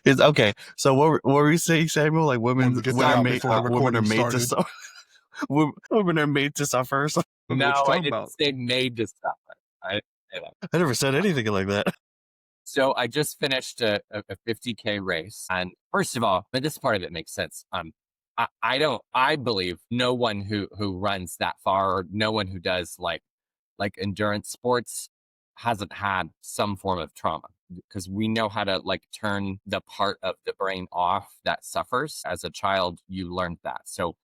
It's okay. So what were you saying, Samuel? Like Wanted to get that out before the women are recording made to started. suffer. Women are made to suffer. or something. I don't know what No, you're I talking didn't about. say made to suffer. I didn't say that. I never said anything like that. So I just finished a 50K race. And first of all, but this part of it makes sense. I believe no one who runs that far, or no one who does like endurance sports, hasn't had some form of trauma, because we know how to like turn the part of the brain off that suffers. As a child, you learned that. So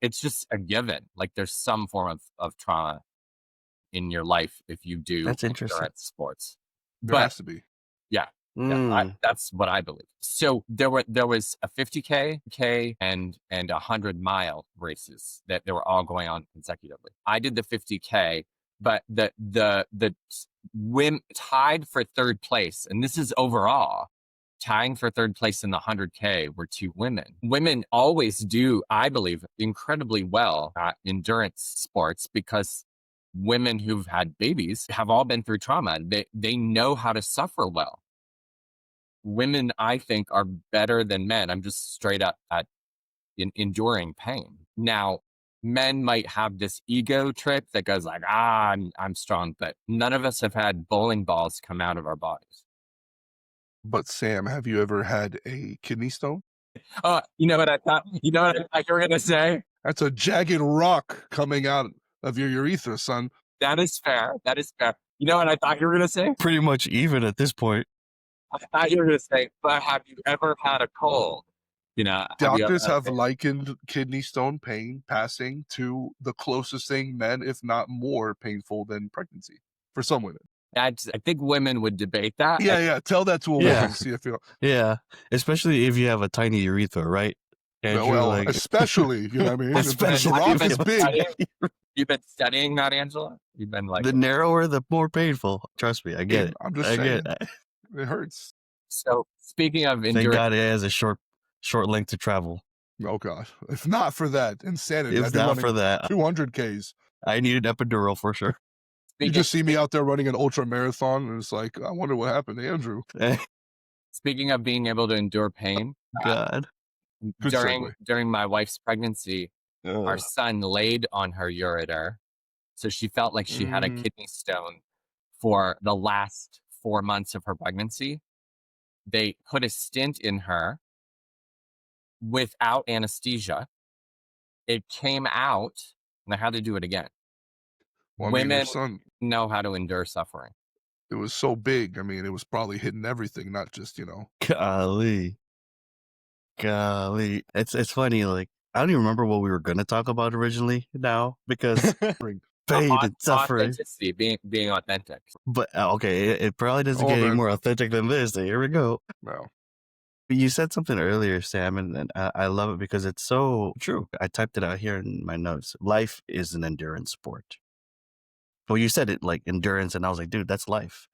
it's just a given. Like there's some form of trauma in your life if you do That's interesting. endurance sports. There has to be. Yeah, that's what I believe. So there was a 50K, and 100-mile races that they were all going on consecutively. I did the 50K, but the women tied for third place, and this is overall. Tying for third place in the 100K were two women. Women always do, I believe, incredibly well at endurance sports, because women who've had babies have all been through trauma. They know how to suffer well. Women, I think, are better than men. I'm just straight up at enduring pain. Now, men might have this ego trip that goes like, I'm strong, but none of us have had bowling balls come out of our bodies. But Sam, have you ever had a kidney stone? You know what I thought? You know what I thought you were gonna say? That's a jagged rock coming out of your urethra, son. That is fair. That is fair. You know what I thought you were gonna say? Pretty much even at this point. I thought you were gonna say, but have you ever had a cold? You know, Doctors have likened kidney stone pain passing to the closest thing men, if not more painful than pregnancy for some women. I think women would debate that. Yeah. Tell that to a woman. See if you. Yeah, especially if you have a tiny urethra, right? Andrew, Well, like, especially, you know what I mean? Especially the rock if is big. You've been studying that, Angela? You've been like, the narrower, the more painful. Trust me, I get it. I'm just saying. It hurts. So speaking of endurance, Thank God it has a short length to travel. Oh God! If not for that, insanity. If not for that, 200Ks. I need an epidural for sure. You just see me out there running an ultra marathon, and it's like, I wonder what happened to Andrew. Speaking of being able to endure pain, God. During my wife's pregnancy, our son laid on her ureter, so she felt like she had a kidney stone for the last 4 months of her pregnancy. They put a stent in her without anesthesia. It came out, and I had to do it again. Well, Women your son know how to endure suffering. It was so big. I mean, it was probably hitting everything, not just, Golly. It's funny, like, I don't even remember what we were going to talk about originally now, because pain and suffering. Authenticity, being authentic. But, okay, it probably doesn't get any more authentic than this. So here we go. No. You said something earlier, Sam, and I love it because it's so true. I typed it out here in my notes. Life is an endurance sport. Well, you said it like endurance, and I was like, dude, that's life.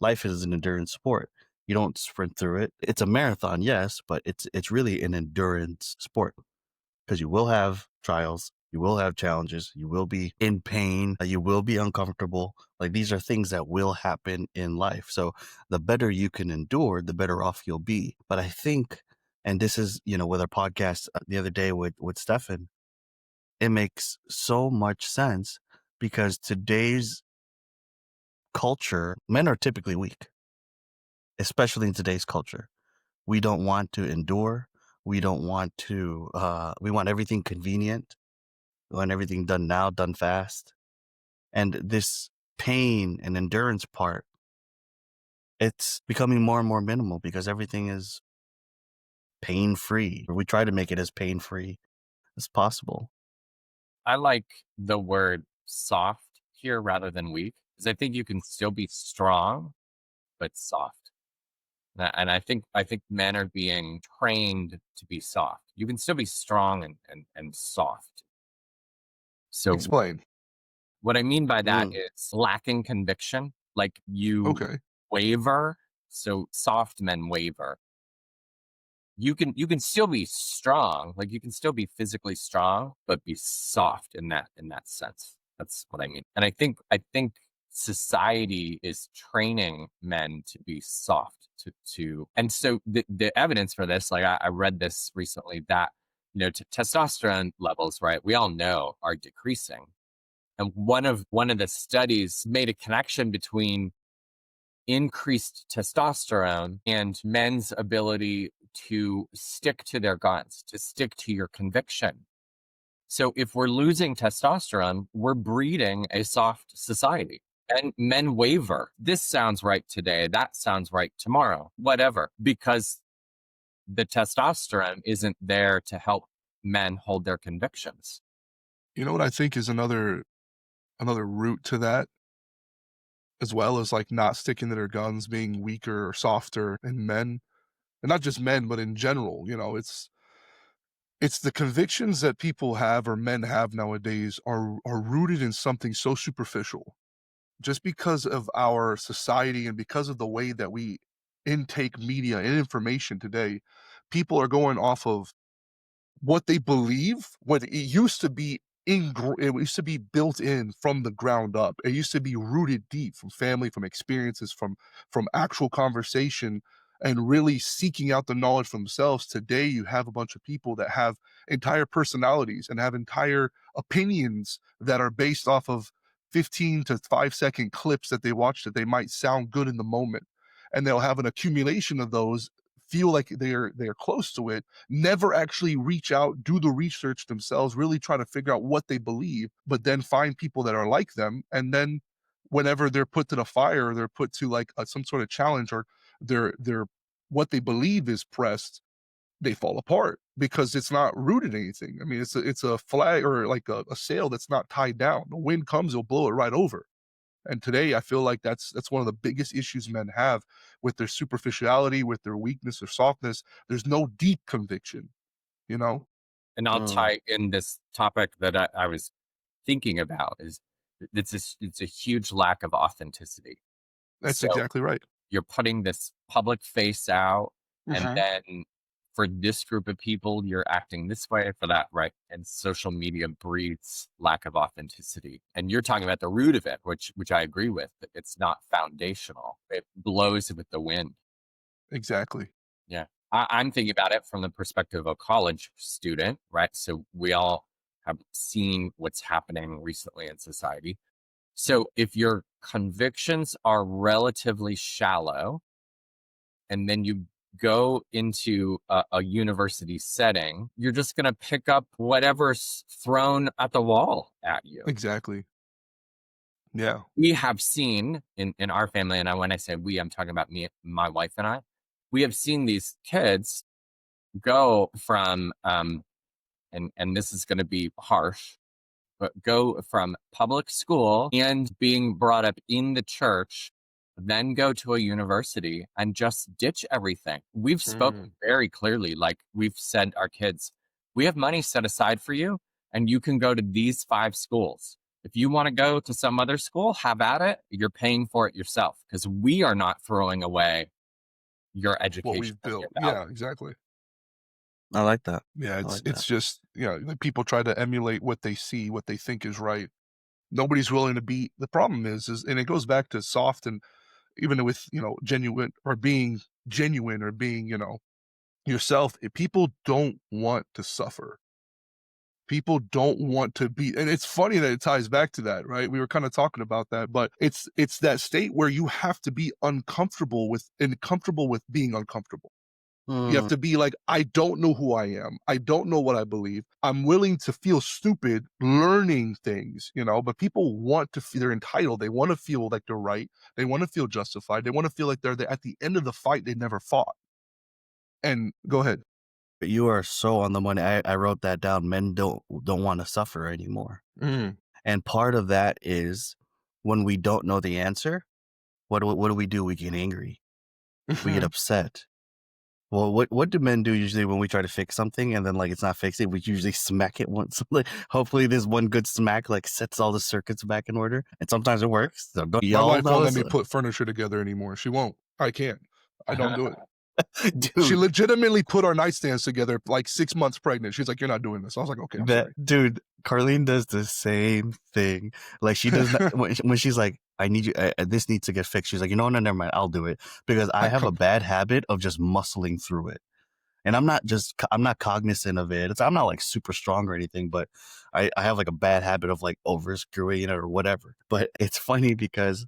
Life is an endurance sport. You don't sprint through it. It's a marathon, yes, but it's really an endurance sport, because you will have trials, you will have challenges, you will be in pain, you will be uncomfortable. Like, these are things that will happen in life. So the better you can endure, the better off you'll be. But I think, and this is, with our podcast the other day with Stefan, it makes so much sense, because today's culture, men are typically weak, especially in today's culture. We don't want to endure. We don't want to, we want everything convenient. We want everything done now, done fast. And this pain and endurance part, it's becoming more and more minimal, because everything is pain-free. We try to make it as pain-free as possible. I like the word soft here rather than weak, because I think you can still be strong, but soft. And I think men are being trained to be soft. You can still be strong and soft. So explain. What I mean by that is lacking conviction. Like, you waver. So soft men waver. You can still be strong. Like, you can still be physically strong, but be soft in that sense. That's what I mean. And I think society is training men to be soft and so the evidence for this, like I read this recently, that testosterone levels, right, we all know are decreasing. And one of the studies made a connection between increased testosterone and men's ability to stick to their guns, to stick to your conviction. So if we're losing testosterone, we're breeding a soft society. And men waver. This sounds right today. That sounds right tomorrow, whatever, because the testosterone isn't there to help men hold their convictions. You know what I think is another route to that, as well as like not sticking to their guns, being weaker or softer in men, and not just men, but in general. It's the convictions that people have or men have nowadays are rooted in something so superficial. Just because of our society and because of the way that we intake media and information today, people are going off of what they believe, what it used to be it used to be built in from the ground up. It used to be rooted deep from family, from experiences, from actual conversation, and really seeking out the knowledge for themselves. Today, you have a bunch of people that have entire personalities and have entire opinions that are based off of 15 to 5 second clips that they watch that they might sound good in the moment. And they'll have an accumulation of those, feel like they're close to it, never actually reach out, do the research themselves, really try to figure out what they believe, but then find people that are like them. And then whenever they're put to the fire, or they're put to like some sort of challenge, or their what they believe is pressed, they fall apart because it's not rooted in anything. I mean, it's a flag, or like a sail that's not tied down. The wind comes, it'll blow it right over. And today, I feel like that's one of the biggest issues men have with their superficiality, with their weakness or softness. There's no deep conviction, you know? And I'll tie in this topic that I was thinking about is it's a huge lack of authenticity. That's So exactly right. you're putting this public face out, and Mhm. then for this group of people, you're acting this way, for that, right? And social media breeds lack of authenticity. And you're talking about the root of it, which I agree with. That it's not foundational. It blows with the wind. Exactly. Yeah. I'm thinking about it from the perspective of a college student, right? So we all have seen what's happening recently in society. So if your convictions are relatively shallow, and then you go into a university setting, you're just going to pick up whatever's thrown at the wall at you. Exactly. Yeah. We have seen in our family, and when I say we, I'm talking about me, my wife and I, we have seen these kids go from, and this is going to be harsh, but go from public school and being brought up in the church, then go to a university and just ditch everything. We've spoken very clearly, like we've said our kids, we have money set aside for you, and you can go to these 5 schools. If you want to go to some other school, have at it. You're paying for it yourself, because we are not throwing away your education. What we've built. Yeah, exactly. I like that. Yeah, I it's like it's that. just, like people try to emulate what they see, what they think is right. Nobody's willing to be. The problem is, and it goes back to soft, and even with, genuine, or being genuine, or being, yourself, people don't want to suffer. People don't want to be, and it's funny that it ties back to that, right? We were kind of talking about that, but it's that state where you have to be uncomfortable with, and comfortable with being uncomfortable. You have Mm, to be like, I don't know who I am. I don't know what I believe. I'm willing to feel stupid learning things, but people want to feel they're entitled. They want to feel like they're right. They want to feel justified. They want to feel like they're at the end of the fight they never fought. And go ahead. but you are so on the money. I wrote that down. Men don't want to suffer anymore. Mm. And part of that is when we don't know the answer, what do we do? We get angry. We get upset. Well, what do men do usually when we try to fix something and then like it's not fixing? We usually smack it once. Like, hopefully, this one good smack like sets all the circuits back in order, and sometimes it works. So don't My yell. wife won't let me put furniture together anymore. She won't. I can't. I don't do it. She dude. legitimately put our nightstands together like 6 months pregnant. She's like, "You're not doing this." I was like, "Okay, I'm sorry." Dude, Carlene does the same thing. Like she does not when she's like, I need you, this needs to get fixed. She's like, no, never mind. I'll do it because I have a bad habit of just muscling through it. And I'm not cognizant of it. I'm not like super strong or anything, but I have like a bad habit of like over screwing it or whatever. But it's funny because,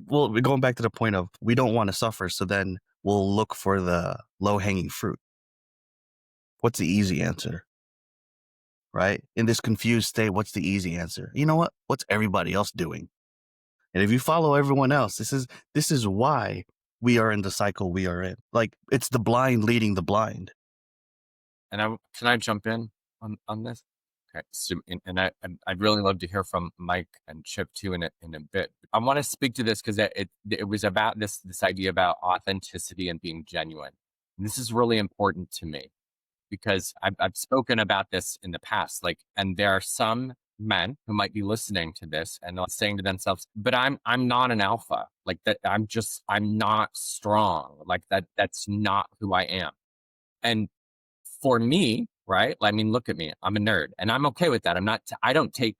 well, we're going back to the point of we don't want to suffer. So then we'll look for the low hanging fruit. What's the easy answer? Right? In this confused state, what's the easy answer? You know what? What's everybody else doing? And if you follow everyone else, this is why we are in the cycle we are in. Like, it's the blind leading the blind. And can I jump in on this? Okay, so I'd really love to hear from Mike and Chip too in a bit. I want to speak to this because it was about this idea about authenticity and being genuine. And this is really important to me because I've spoken about this in the past. Like, and there are some men who might be listening to this and saying to themselves, "But I'm not an alpha. Like that. I'm not strong. Like that's not who I am." And for me, right? I mean, look at me. I'm a nerd, and I'm okay with that. I don't take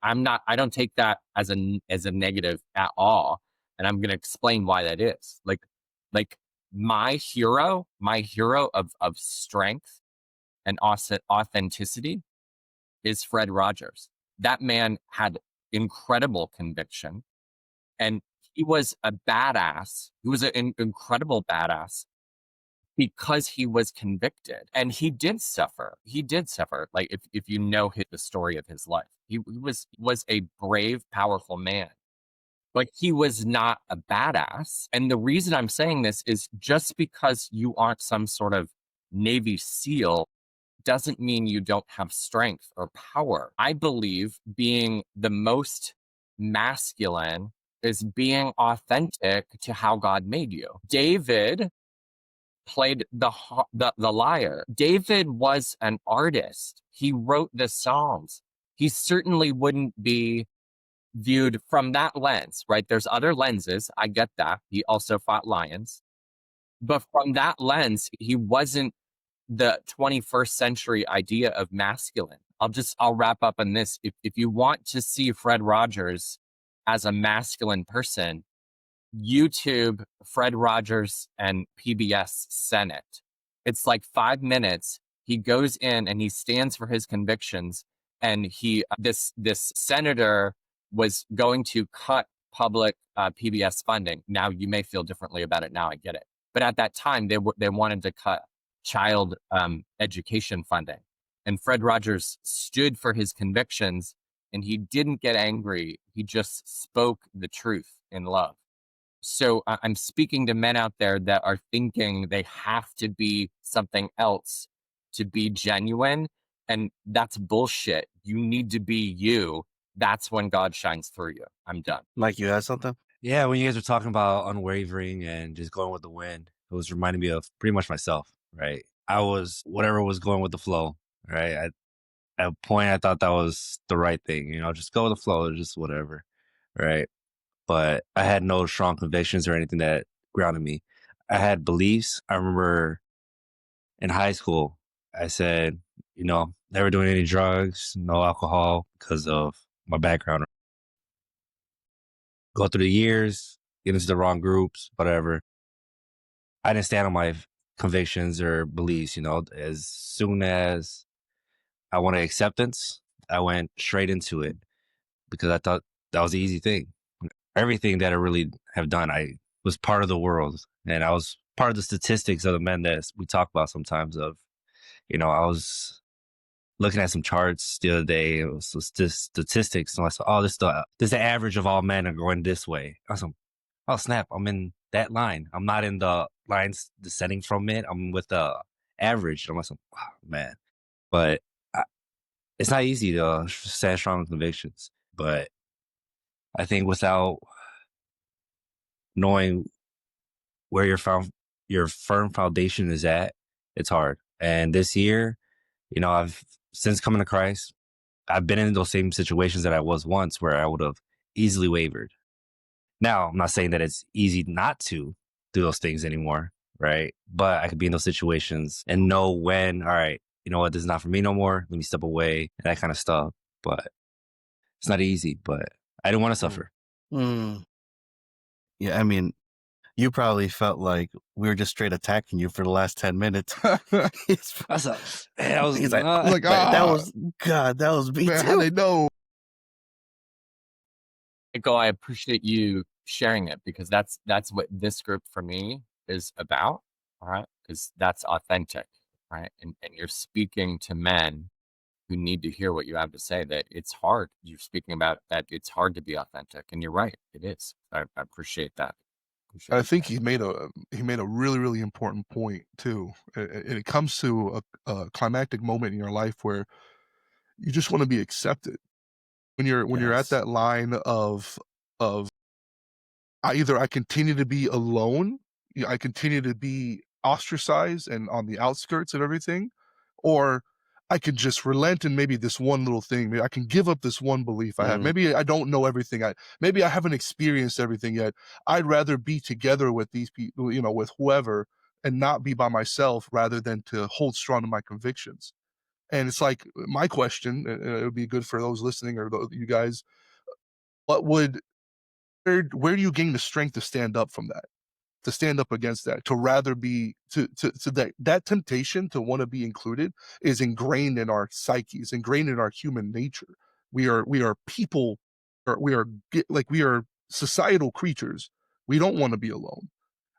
that as a negative at all. And I'm going to explain why that is. Like my hero of strength and authenticity is Fred Rogers. That man had incredible conviction, and he was a badass. He was an incredible badass because he was convicted, and he did suffer. Like if you know the story of his life, he was a brave, powerful man, but he was not a badass. And the reason I'm saying this is just because you aren't some sort of Navy SEAL doesn't mean you don't have strength or power. I believe being the most masculine is being authentic to how God made you. David played the lyre. David was an artist. He wrote the Psalms. He certainly wouldn't be viewed from that lens, right? There's other lenses. I get that. He also fought lions. But from that lens, he wasn't the 21st century idea of masculine. I'll wrap up on this. If you want to see Fred Rogers as a masculine person, YouTube Fred Rogers and PBS Senate. It's like 5 minutes. He goes in and he stands for his convictions. And this senator was going to cut public PBS funding. Now you may feel differently about it. Now I get it. But at that time, they wanted to cut child education funding. And Fred Rogers stood for his convictions, and he didn't get angry. He just spoke the truth in love. So I'm speaking to men out there that are thinking they have to be something else to be genuine. And that's bullshit. You need to be you. That's when God shines through you. I'm done. Mike, you had something? Yeah, when you guys were talking about unwavering and just going with the wind, it was reminding me of pretty much myself, right? I was whatever was going with the flow, right? At a point, I thought that was the right thing, just go with the flow, just whatever, right? But I had no strong convictions or anything that grounded me. I had beliefs. I remember in high school, I said, never doing any drugs, no alcohol because of my background. Go through the years, get into the wrong groups, whatever. I didn't stand on my convictions or beliefs, as soon as I wanted acceptance, I went straight into it because I thought that was the easy thing. Everything that I really have done, I was part of the world, and I was part of the statistics of the men that we talk about sometimes of, I was looking at some charts the other day. It was statistics. And I said, this is the average of all men are going this way. I was like, oh snap, I'm in that line. I'm not in the lines descending from it. I'm with the average. I'm like, oh, man. But it's not easy to stand strong in convictions. But I think without knowing where your firm foundation is at, it's hard. And this year, I've since coming to Christ, I've been in those same situations that I was once where I would have easily wavered. Now, I'm not saying that it's easy not to do those things anymore, right? But I could be in those situations and know when, all right, you know what, this is not for me no more. Let me step away, and that kind of stuff. But it's not easy, but I didn't want to suffer. Yeah, I mean, you probably felt like we were just straight attacking you for the last 10 minutes. He's, That's a, man, I was he's like, Like, that was, God, that was me man, how too. they know? Michael, I appreciate you sharing it because that's what this group for me is about. All right. Because that's authentic. Right. And you're speaking to men who need to hear what you have to say, that it's hard. You're speaking about that it's hard to be authentic. And you're right. It is. I appreciate that. Appreciate I you think sharing. he made a really, really important point too. And it comes to a climactic moment in your life where you just want to be accepted. When you're at Yes. that line of I continue to be alone, I continue to be ostracized and on the outskirts of everything, or I can just relent in maybe this one little thing. Maybe I can give up this one belief I have. Mm, Maybe I don't know everything. Maybe I haven't experienced everything yet. I'd rather be together with these people, with whoever, and not be by myself rather than to hold strong to my convictions. And it's like my question, and it would be good for those listening or you guys. What would where do you gain the strength to stand up from that? To stand up against that, to rather be to that temptation to want to be included is ingrained in our psyches, ingrained in our human nature. We are people, or we are societal creatures. We don't want to be alone.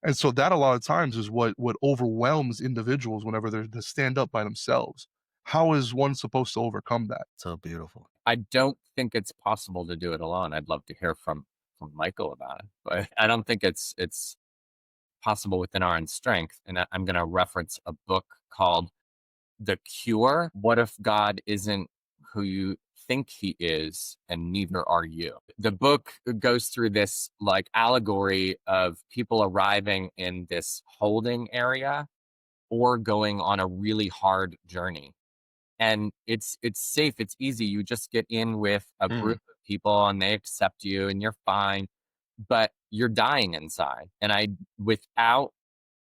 And so that a lot of times is what overwhelms individuals whenever they're to stand up by themselves. How is one supposed to overcome that? so beautiful. I don't think it's possible to do it alone. I'd love to hear from Michael about it, but I don't think it's possible within our own strength. And I'm going to reference a book called The Cure. What if God isn't who you think he is, and neither are you? The book goes through this like allegory of people arriving in this holding area or going on a really hard journey. And it's safe, it's easy. You just get in with a Mm, group of people and they accept you and you're fine, but you're dying inside. And without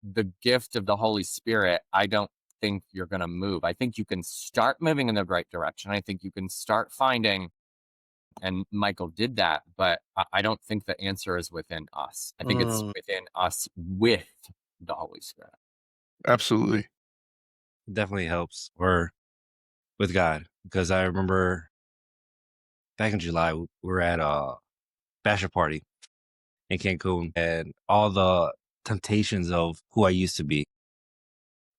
the gift of the Holy Spirit, I don't think you're going to move. I think you can start moving in the right direction. I think you can start finding, and Michael did that, but I don't think the answer is within us. I think it's mm, within us with the Holy Spirit. Absolutely. definitely helps. Or with God, because I remember back in July, we were at a bachelor party in Cancun, and all the temptations of who I used to be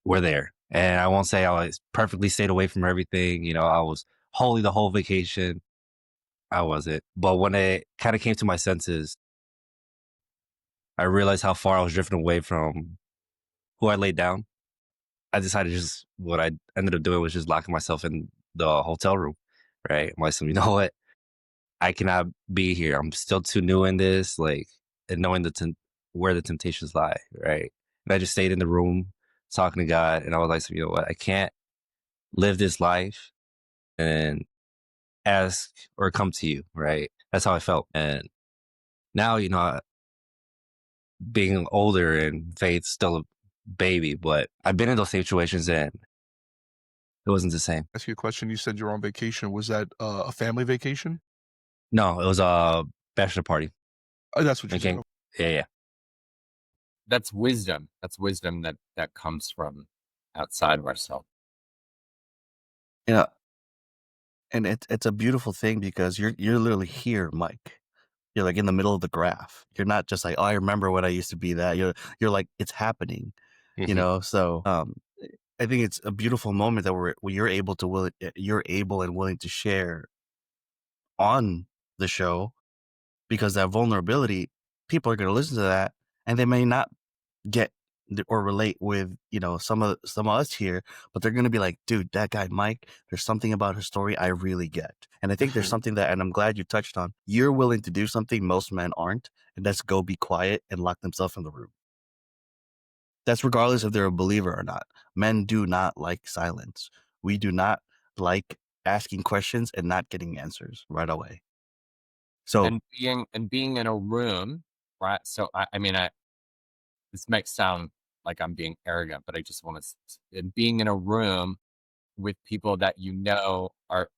were there. And I won't say I was perfectly stayed away from everything. I was holy the whole vacation. I wasn't. But when it kind of came to my senses, I realized how far I was drifting away from who I laid down. I decided just what I ended up doing was just locking myself in the hotel room. Right. I'm like, so you know what? I cannot be here. I'm still too new in this, like, and knowing where the temptations lie, right? And I just stayed in the room talking to God, and I was like, so you know what? I can't live this life and ask or come to you, right? That's how I felt. And now, being older and faith still a baby, but I've been in those situations and it wasn't the same. Ask you a question. You said you're on vacation. Was that a family vacation? No, it was a bachelor party. That's what you said. Okay. Yeah, yeah. That's wisdom. That's wisdom that comes from outside of ourselves. you know, and it's a beautiful thing because you're literally here, Mike. You're like in the middle of the graph. You're not just like, oh, I remember when I used to be that. You're like, it's happening. Hmm. So I think it's a beautiful moment that you're able and willing to share on the show, because that vulnerability, people are going to listen to that and they may not get or relate with some of us here, but they're going to be like, dude, that guy Mike, there's something about his story I really get. And I think there's something that, and I'm glad you touched on, you're willing to do something most men aren't, and that's go be quiet and lock themselves in the room. That's regardless if they're a believer or not. Men do not like silence. We do not like asking questions and not getting answers right away. So And being in a room, right? So I this might sound like I'm being arrogant, but I just want to being in a room with people that are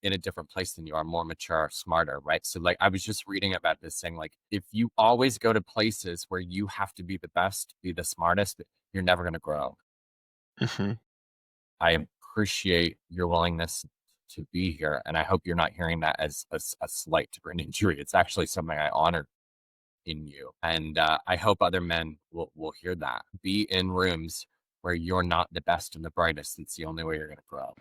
in a different place than you are, more mature, smarter, right? So like I was just reading about this saying like if you always go to places where you have to be the best, be the smartest, you're never going to grow. Mhm. I appreciate your willingness to be here, and I hope you're not hearing that as a slight or an injury. It's actually something I honor in you, and I hope other men will hear that. Be in rooms where you're not the best and the brightest. It's the only way you're going to grow.